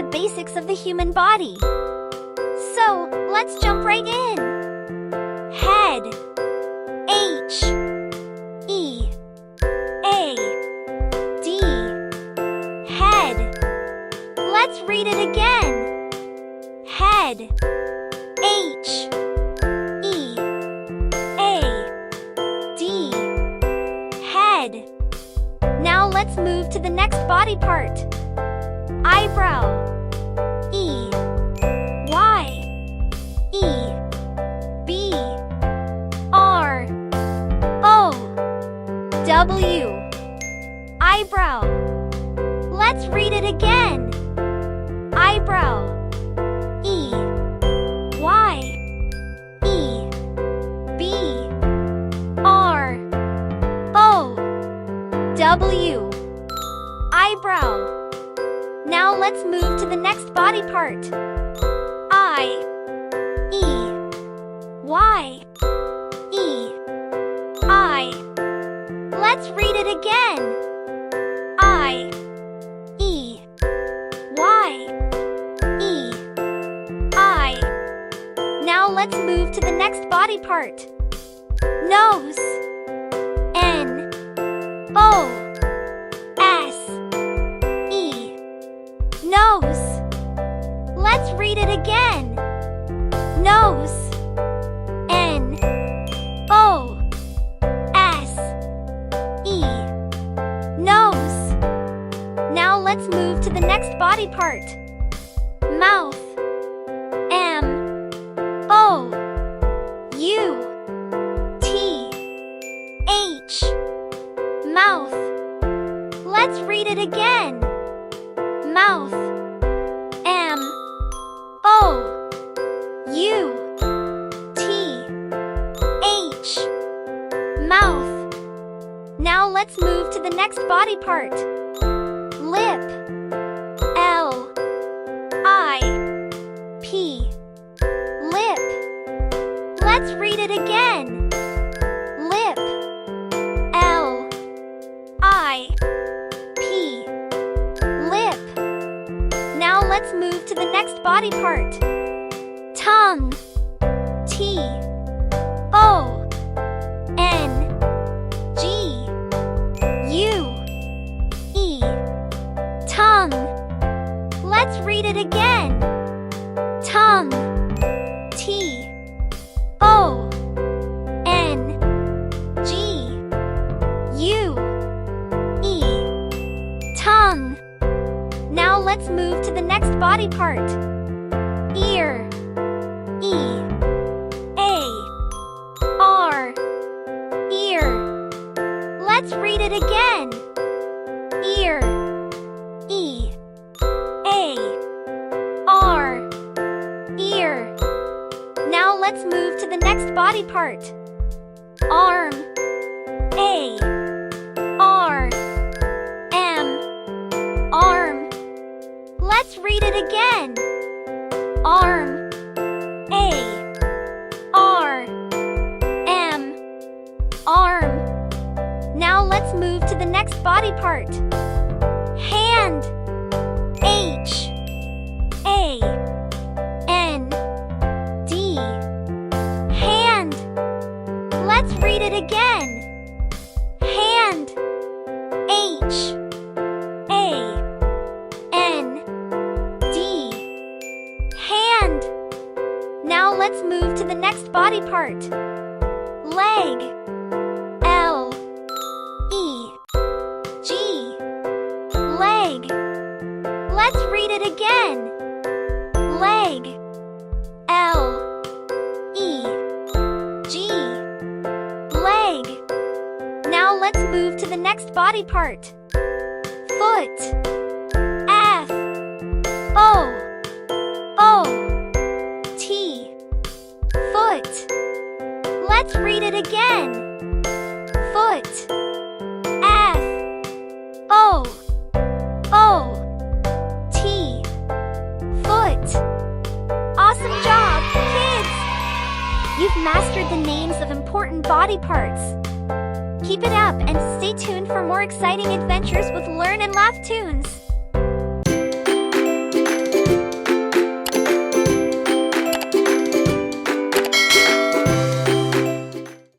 the basics of the human body. So, let's jump right in. Head. H E A D. Head. Let's read it again. Head. H E A D. Head. Now let's move to the next body part. Eyebrow. E Y E B R O W. Eyebrow. Let's read it again. Eyebrow. E Y E B R O W. Eyebrow. Now let's move to the next body part. I E Y E I. Let's read it again. I E Y E I. Now let's move to the next body part. Nose. N O S E. Nose. Let's read it again. Nose. N O S E. Nose. Now let's move to the next body part. Mouth. M O U T H. Mouth. Let's read it again. Mouth. M O U T H. Mouth. Now let's move to the next body part. Lip. L I P. Lip. Let's read it again. Lip. L I P. Lip. Now let's move to the next body part. Tongue. T O N G U E. Tongue. Let's read it again. Tongue. T O N G U E. Tongue. Now let's move to the next body part. Ear. E A R. Ear. Let's read it again. Ear. E A R. Ear. Now let's move to the next body part. Arm. A R M. Arm. Let's read it again. Arm. A R M. Arm. Now let's move to the next body part. Hand. H A N D. Hand. Let's read it again. Hand. H A N D. Hand. Now let's move to the next body part. Leg. L E G. Leg. Let's read it again. Leg. L E G. Leg. Now let's move to the next body part. Foot. F O O T. Foot. Let's read it again. Foot. F O O T. Foot. Awesome job, kids! You've mastered the names of important body parts. Keep it up and stay tuned for more exciting adventures with Learn and Laugh Toons.